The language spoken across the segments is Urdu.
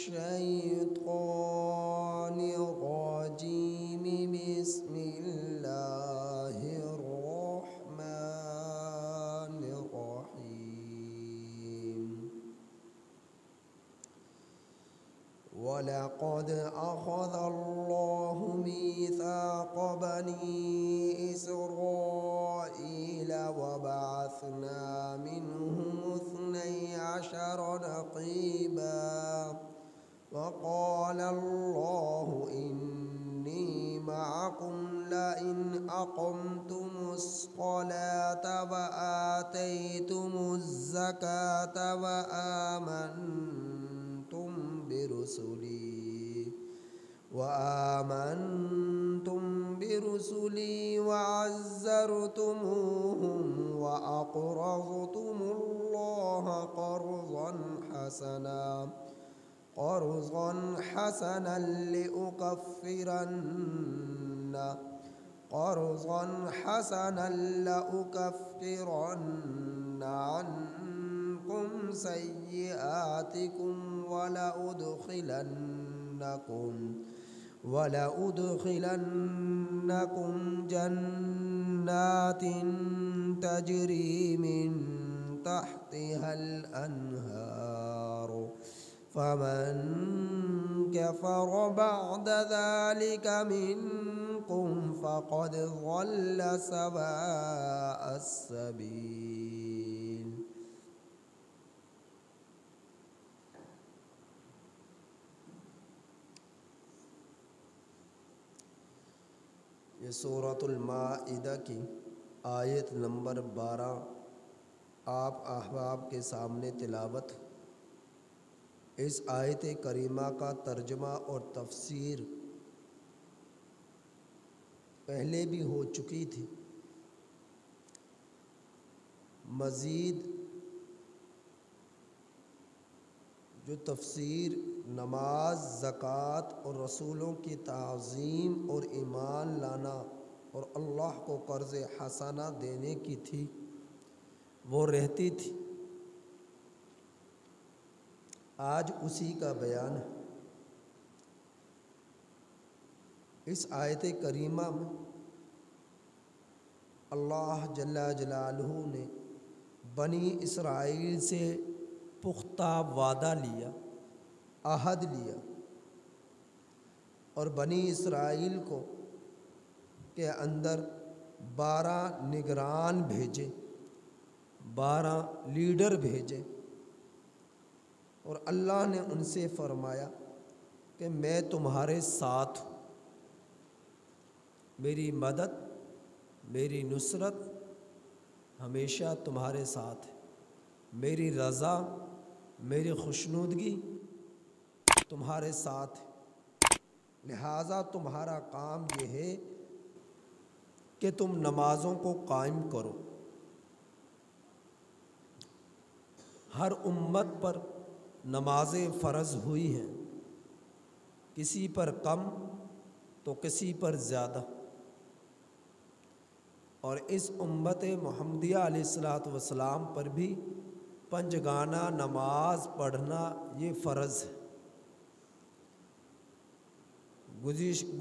الشيطان الرجيم. بسم الله الرحمن الرحيم. ولقد أخذ الله ميثاق بني إسرائيل وبعثنا منهم 12 نقيبا. وقال الله إني معكم لئن أقمتم الصلاة وآتيتم الزكاة وآمنتم برسلي وعزرتموهم وأقرضتم الله قرضا حسنا لأكفرن عنكم سيئاتكم ولأدخلنكم جنات تجري من تحتها الأنهار. فمن كفر بعد ذلك منكم فقد ضل سواء السبيل. یہ سورۃ المائدہ کی آیت نمبر 12 آپ احباب کے سامنے تلاوت. اس آیت کریمہ کا ترجمہ اور تفسیر پہلے بھی ہو چکی تھی. مزید جو تفسیر نماز، زکوٰۃ اور رسولوں کی تعظیم اور ایمان لانا اور اللہ کو قرض حسنہ دینے کی تھی وہ رہتی تھی. آج اسی کا بیان ہے. اس آیت کریمہ میں اللہ جل جلالہ نے بنی اسرائیل سے پختہ وعدہ لیا، عہد لیا، اور بنی اسرائیل کے اندر 12 نگران بھیجے، 12 لیڈر بھیجے، اور اللہ نے ان سے فرمایا کہ میں تمہارے ساتھ ہوں، میری مدد، میری نصرت ہمیشہ تمہارے ساتھ ہے، میری رضا، میری خوشنودگی تمہارے ساتھ ہے. لہٰذا تمہارا کام یہ ہے کہ تم نمازوں کو قائم کرو. ہر امت پر نمازیں فرض ہوئی ہیں، کسی پر کم تو کسی پر زیادہ، اور اس امت محمدیہ علیہ السلام پر بھی پنجگانہ نماز پڑھنا یہ فرض ہے.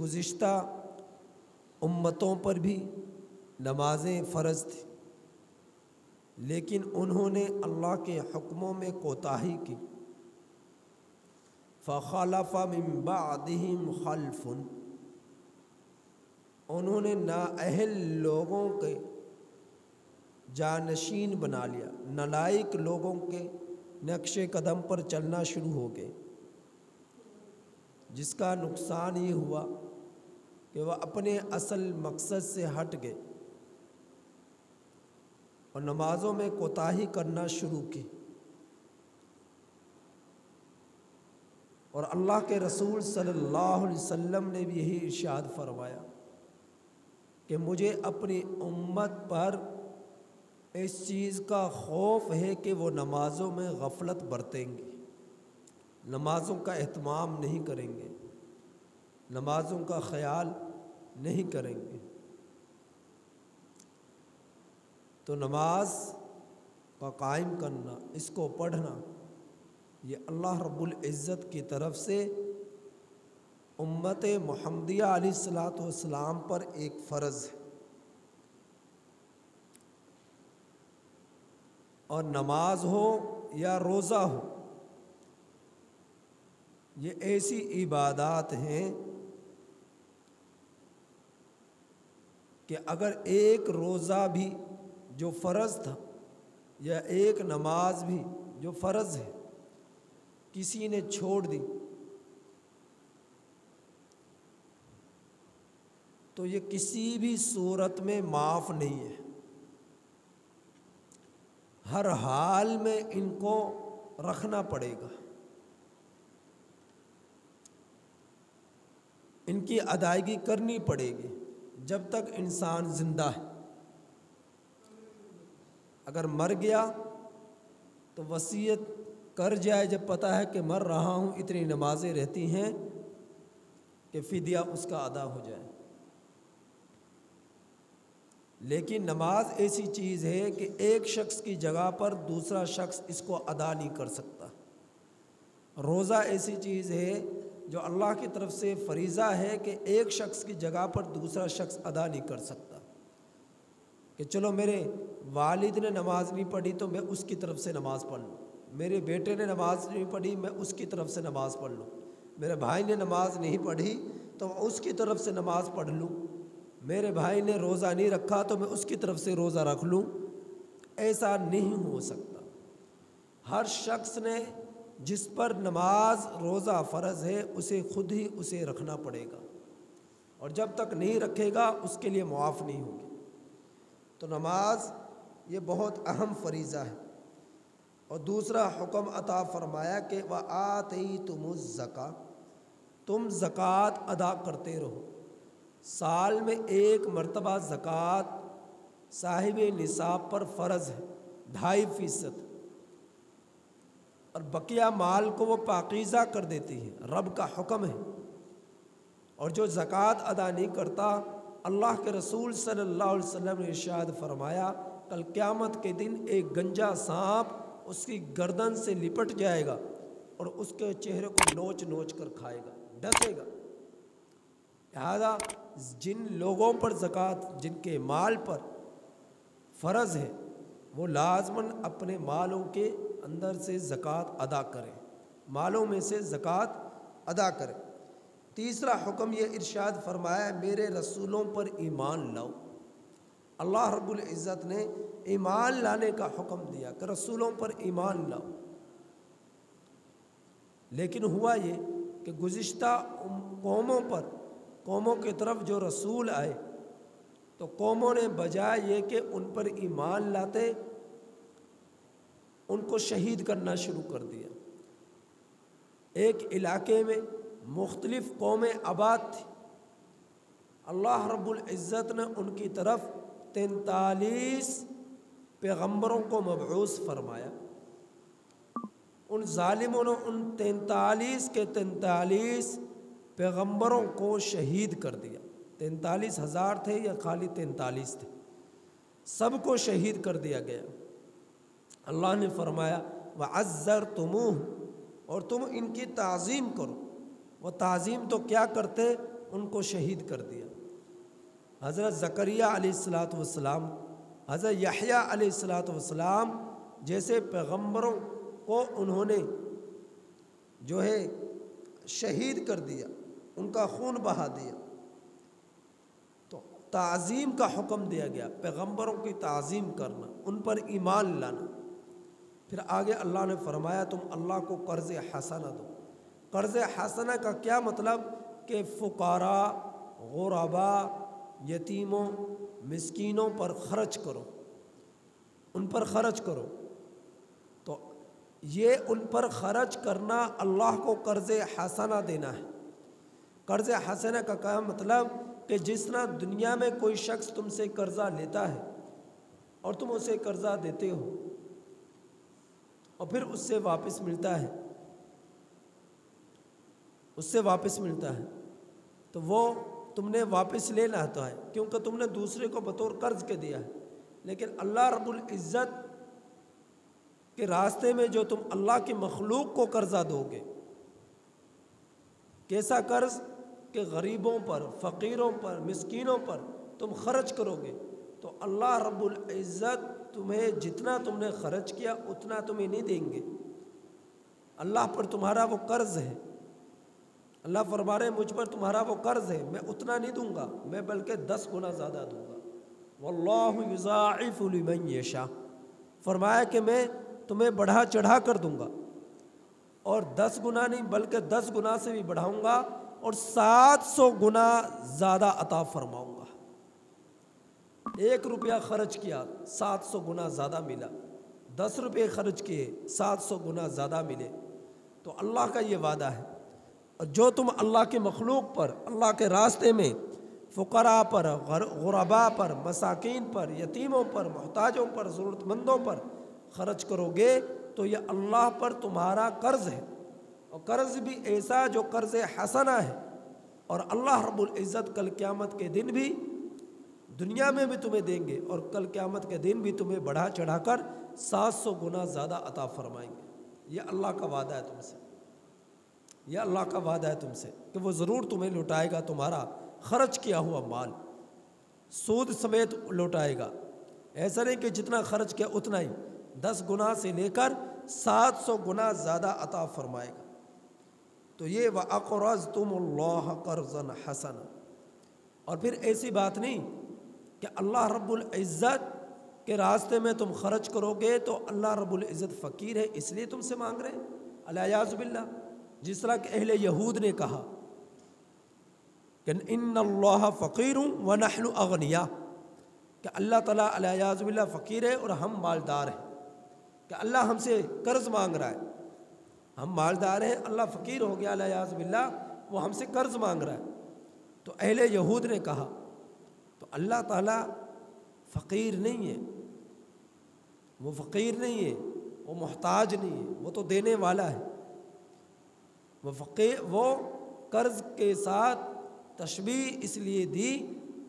گزشتہ امتوں پر بھی نمازیں فرض تھیں، لیکن انہوں نے اللہ کے حکموں میں کوتاہی کی. فخلف من بعدہم خلف، انہوں نے نااہل لوگوں کے جانشین بنا لیا، نالائق لوگوں کے نقش قدم پر چلنا شروع ہو گئے، جس کا نقصان یہ ہوا کہ وہ اپنے اصل مقصد سے ہٹ گئے اور نمازوں میں کوتاہی کرنا شروع کی. اور اللہ کے رسول صلی اللہ علیہ وسلم نے بھی یہی ارشاد فرمایا کہ مجھے اپنی امت پر اس چیز کا خوف ہے کہ وہ نمازوں میں غفلت برتیں گے، نمازوں کا اہتمام نہیں کریں گے، نمازوں کا خیال نہیں کریں گے. تو نماز کا قائم کرنا، اس کو پڑھنا یہ اللہ رب العزت کی طرف سے امت محمدیہ علیہ الصلاۃ والسلام پر ایک فرض ہے۔ اور نماز ہو یا روزہ ہو، یہ ایسی عبادات ہیں کہ اگر ایک روزہ بھی جو فرض تھا یا ایک نماز بھی جو فرض ہے کسی نے چھوڑ دی تو یہ کسی بھی صورت میں معاف نہیں ہے، ہر حال میں ان کو رکھنا پڑے گا، ان کی ادائیگی کرنی پڑے گی جب تک انسان زندہ ہے۔ اگر مر گیا تو وصیت کر جائے جب پتہ ہے کہ مر رہا ہوں، اتنی نمازیں رہتی ہیں کہ فدیہ اس کا ادا ہو جائے۔ لیکن نماز ایسی چیز ہے کہ ایک شخص کی جگہ پر دوسرا شخص اس کو ادا نہیں کر سکتا۔ روزہ ایسی چیز ہے جو اللہ کی طرف سے فریضہ ہے کہ ایک شخص کی جگہ پر دوسرا شخص ادا نہیں کر سکتا کہ چلو میرے والد نے نماز نہیں پڑھی تو میں اس کی طرف سے نماز پڑھ لوں، میرے بیٹے نے نماز نہیں پڑھی میں اس کی طرف سے نماز پڑھ لوں، میرے بھائی نے نماز نہیں پڑھی تو اس کی طرف سے نماز پڑھ لوں، میرے بھائی نے روزہ نہیں رکھا تو میں اس کی طرف سے روزہ رکھ لوں۔ ایسا نہیں ہو سکتا۔ ہر شخص نے جس پر نماز روزہ فرض ہے اسے خود ہی اسے رکھنا پڑے گا، اور جب تک نہیں رکھے گا اس کے لیے معاف نہیں ہوگی۔ تو نماز یہ بہت اہم فریضہ ہے۔ اور دوسرا حکم عطا فرمایا کہ وَآتَيْتُمُ الزَّكَاةَ، تم زکوٰۃ ادا کرتے رہو۔ سال میں ایک مرتبہ زکوٰۃ صاحب نصاب پر فرض ہے 2.5%، اور بقیہ مال کو وہ پاکیزہ کر دیتی ہے، رب کا حکم ہے۔ اور جو زکوٰۃ ادا نہیں کرتا، اللہ کے رسول صلی اللہ علیہ وسلم نے ارشاد فرمایا کل قیامت کے دن ایک گنجا سانپ اس کی گردن سے لپٹ جائے گا اور اس کے چہرے کو نوچ نوچ کر کھائے گا، ڈسے گا۔ لہذا جن لوگوں پر زکوٰۃ، جن کے مال پر فرض ہے، وہ لازماً اپنے مالوں کے اندر سے زکوٰۃ ادا کریں، مالوں میں سے زکوٰۃ ادا کریں۔ تیسرا حکم یہ ارشاد فرمایا میرے رسولوں پر ایمان لاؤ۔ اللہ رب العزت نے ایمان لانے کا حکم دیا کہ رسولوں پر ایمان لاؤ۔ لیکن ہوا یہ کہ گزشتہ قوموں کی طرف جو رسول آئے تو قوموں نے بجائے یہ کہ ان پر ایمان لاتے، ان کو شہید کرنا شروع کر دیا۔ ایک علاقے میں مختلف قومیں آباد تھیں، اللہ رب العزت نے ان کی طرف 43 پیغمبروں کو مبعوث فرمایا۔ ان ظالموں نے ان 43 کے 43 پیغمبروں کو شہید کر دیا۔ 43,000 تھے یا خالی 43 تھے، سب کو شہید کر دیا گیا۔ اللہ نے فرمایا وَعَزَّرْتُمُوهُ، اور تم ان کی تعظیم کرو۔ وہ تعظیم تو کیا کرتے، ان کو شہید کر دیا۔ حضرت زکریا علیہ الصلاۃ والسلام، حضرت یحییٰ علیہ الصلاۃ والسلام جیسے پیغمبروں کو انہوں نے جو ہے شہید کر دیا، ان کا خون بہا دیا۔ تو تعظیم کا حکم دیا گیا، پیغمبروں کی تعظیم کرنا، ان پر ایمان لانا۔ پھر آگے اللہ نے فرمایا تم اللہ کو قرض حسنہ دو۔ قرض حسنہ کا کیا مطلب کہ فقراء، غرباء، یتیموں، مسکینوں پر خرچ کرو، ان پر خرچ کرو۔ تو یہ ان پر خرچ کرنا اللہ کو قرض حسنہ دینا ہے۔ قرض حسنہ کا کیا مطلب کہ جس طرح دنیا میں کوئی شخص تم سے قرضہ لیتا ہے اور تم اسے قرضہ دیتے ہو اور پھر اس سے واپس ملتا ہے، تو وہ تم نے واپس لینا ہوتا ہے کیونکہ تم نے دوسرے کو بطور قرض کے دیا ہے۔ لیکن اللہ رب العزت کہ راستے میں جو تم اللہ کی مخلوق کو قرضہ دو گے، کیسا قرض کہ غریبوں پر، فقیروں پر، مسکینوں پر تم خرچ کرو گے، تو اللہ رب العزت تمہیں جتنا تم نے خرچ کیا اتنا تمہیں نہیں دیں گے۔ اللہ پر تمہارا وہ قرض ہے، اللہ فرما رہے ہیں مجھ پر تمہارا وہ قرض ہے، میں اتنا نہیں دوں گا، میں بلکہ 10 گنا زیادہ دوں گا۔ واللہ یضاعف لمن یشاء، فرمایا کہ میں تمہیں بڑھا چڑھا کر دوں گا، اور 10 گنا نہیں بلکہ 10 گنا سے بھی بڑھاؤں گا، اور 700 گنا زیادہ عطا فرماؤں گا۔ 1 روپیہ خرچ کیا 700 گنا زیادہ ملا، 10 روپے خرچ کیے 700 گنا زیادہ ملے۔ تو اللہ کا یہ وعدہ ہے، اور جو تم اللہ کی مخلوق پر، اللہ کے راستے میں فقراء پر، غرباء پر، مساکین پر، یتیموں پر، محتاجوں پر، ضرورت مندوں پر خرچ کرو گے تو یہ اللہ پر تمہارا قرض ہے، اور قرض بھی ایسا جو قرض حسنہ ہے، اور اللہ رب العزت کل قیامت کے دن بھی، دنیا میں بھی تمہیں دیں گے، اور کل قیامت کے دن بھی تمہیں بڑھا چڑھا کر 700 گنا زیادہ عطا فرمائیں گے۔ یہ اللہ کا وعدہ ہے تم سے، یہ اللہ کا وعدہ ہے تم سے کہ وہ ضرور تمہیں لوٹائے گا تمہارا خرچ کیا ہوا مال، سود سمیت لوٹائے گا۔ ایسا نہیں کہ جتنا خرچ کیا اتنا ہی، 10 گنا سے لے کر 700 گنا زیادہ عطا فرمائے گا۔ تو یہ وَأَقْرَضْتُمُ اللَّهَ قَرْضًا حَسَنًا، اور پھر ایسی بات نہیں کہ اللہ رب العزت کے راستے میں تم خرچ کرو گے تو اللہ رب العزت فقیر ہے اس لیے تم سے مانگ رہے ہیں، الیاذ باللہ، جس طرح کہ اہل یہود نے کہا کہ ان اللہ فقیر ونحن اغنیاء، کہ اللہ تعالیٰ الیاذ باللہ فقیر ہے اور ہم مالدار ہیں، کہ اللہ ہم سے قرض مانگ رہا ہے، ہم مالدار ہیں، اللہ فقیر ہو گیا الیاذ باللہ، وہ ہم سے قرض مانگ رہا ہے۔ تو اہل یہود نے کہا تو اللہ تعالیٰ فقیر نہیں ہے، وہ فقیر نہیں ہے، وہ محتاج نہیں ہے، وہ تو دینے والا ہے۔ وہ قرض کے ساتھ تشبیہ اس لیے دی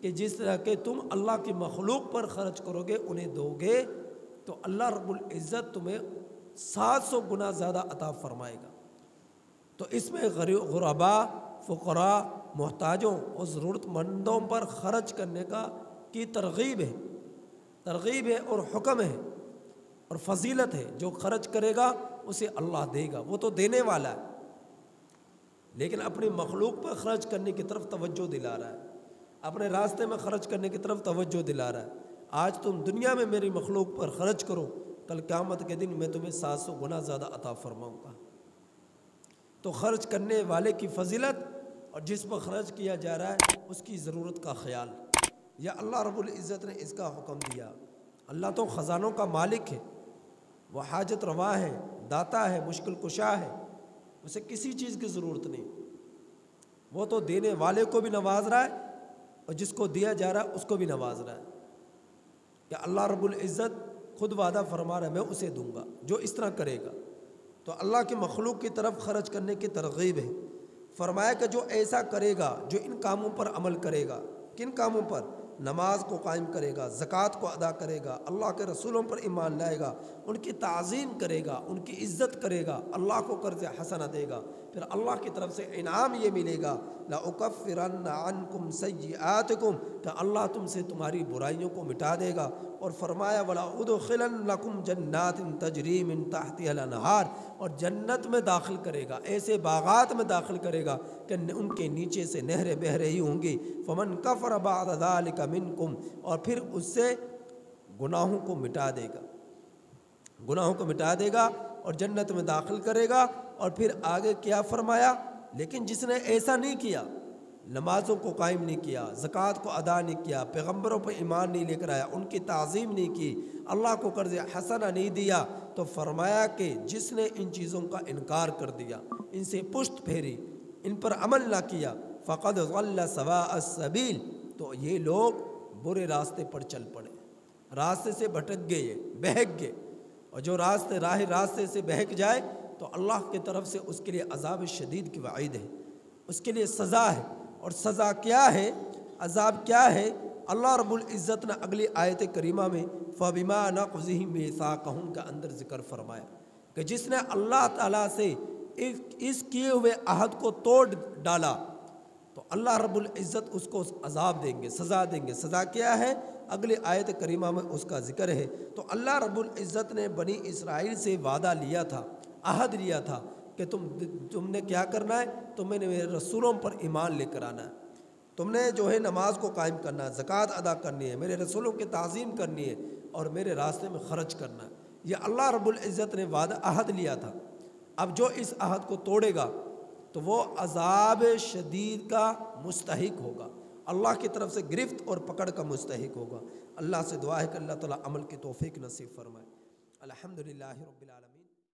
کہ جس طرح کہ تم اللہ کی مخلوق پر خرچ کرو گے، انہیں دو گے، تو اللہ رب العزت تمہیں 700 گنا زیادہ عطا فرمائے گا۔ تو اس میں غرباء، فقراء، محتاجوں اور ضرورت مندوں پر خرچ کرنے کی ترغیب ہے اور حکم ہے اور فضیلت ہے۔ جو خرچ کرے گا اسے اللہ دے گا، وہ تو دینے والا ہے، لیکن اپنی مخلوق پر خرچ کرنے کی طرف توجہ دلا رہا ہے، اپنے راستے میں خرچ کرنے کی طرف توجہ دلا رہا ہے۔ آج تم دنیا میں میری مخلوق پر خرچ کرو، کل قیامت کے دن میں تمہیں 700 گنا زیادہ عطا فرماؤں گا۔ تو خرچ کرنے والے کی فضیلت اور جس پر خرچ کیا جا رہا ہے اس کی ضرورت کا خیال، یا اللہ رب العزت نے اس کا حکم دیا۔ اللہ تو خزانوں کا مالک ہے، وہ حاجت روا ہے، داتا ہے، مشکل کشا ہے، اسے کسی چیز کی ضرورت نہیں، وہ تو دینے والے کو بھی نواز رہا ہے اور جس کو دیا جا رہا ہے اس کو بھی نواز رہا ہے، کہ اللہ رب العزت خود وعدہ فرما رہا ہے میں اسے دوں گا جو اس طرح کرے گا۔ تو اللہ کی مخلوق کی طرف خرچ کرنے کی ترغیب ہے۔ فرمایا کہ جو ایسا کرے گا، جو ان کاموں پر عمل کرے گا، کن کاموں پر؟ نماز کو قائم کرے گا، زکوٰۃ کو ادا کرے گا، اللہ کے رسولوں پر ایمان لائے گا، ان کی تعظیم کرے گا، ان کی عزت کرے گا، اللہ کو قرض حسنہ دے گا، پھر اللہ کی طرف سے انعام یہ ملے گا لَأُكَفِّرَنَّ عَنْكُمْ سَيِّئَاتِكُمْ، کہ اللہ تم سے تمہاری برائیوں کو مٹا دے گا۔ اور فرمایا وَلَأُدْخِلَنَّكُمْ جَنَّاتٍ تَجْرِي مِن تَحْتِهَا الْأَنْهَارُ، اور جنت میں داخل کرے گا، ایسے باغات میں داخل کرے گا کہ ان کے نیچے سے نہریں بہہ رہی ہوں گی۔ فَمَنْ كَفَرَ بَعْدَ ذَلِكَ مِنْكُمْ، اور پھر اس سے گناہوں کو مٹا دے گا، گناہوں کو مٹا دے گا اور جنت میں داخل کرے گا۔ اور پھر آگے کیا فرمایا؟ لیکن جس نے ایسا نہیں کیا، نمازوں کو قائم نہیں کیا، زکوٰۃ کو ادا نہیں کیا، پیغمبروں پر ایمان نہیں لے کر آیا، ان کی تعظیم نہیں کی، اللہ کو قرض حسنہ نہیں دیا، تو فرمایا کہ جس نے ان چیزوں کا انکار کر دیا، ان سے پشت پھیری، ان پر عمل نہ کیا، فقد ضل سواء السبیل، تو یہ لوگ برے راستے پر چل پڑے، راستے سے بھٹک گئے، بہک گئے۔ اور جو راستے سے بہک جائے تو اللہ کی طرف سے اس کے لیے عذاب شدید کی وعید ہے، اس کے لیے سزا ہے۔ اور سزا کیا ہے، عذاب کیا ہے؟ اللہ رب العزت نے اگلی آیت کریمہ میں فَبِمَا نَقْضِهِم مِيثَاقَهُم کا اندر ذکر فرمایا کہ جس نے اللہ تعالیٰ سے اس کیے ہوئے عہد کو توڑ ڈالا تو اللہ رب العزت اس کو عذاب دیں گے، سزا دیں گے۔ سزا کیا ہے؟ اگلی آیت کریمہ میں اس کا ذکر ہے۔ تو اللہ رب العزت نے بنی اسرائیل سے وعدہ لیا تھا، عہد لیا تھا کہ تم نے کیا کرنا ہے؟ تمہیں میرے رسولوں پر ایمان لے کر آنا ہے، تم نے جو ہے نماز کو قائم کرنا ہے، زکوٰۃ ادا کرنی ہے، میرے رسولوں کی تعظیم کرنی ہے اور میرے راستے میں خرچ کرنا ہے۔ یہ اللہ رب العزت نے وعدہ عہد لیا تھا۔ اب جو اس عہد کو توڑے گا تو وہ عذاب شدید کا مستحق ہوگا، اللہ کی طرف سے گرفت اور پکڑ کا مستحق ہوگا۔ اللہ سے دعا ہے کہ اللہ تعالیٰ عمل کی توفیق نصیب فرمائے۔ الحمدللہ رب العالمین۔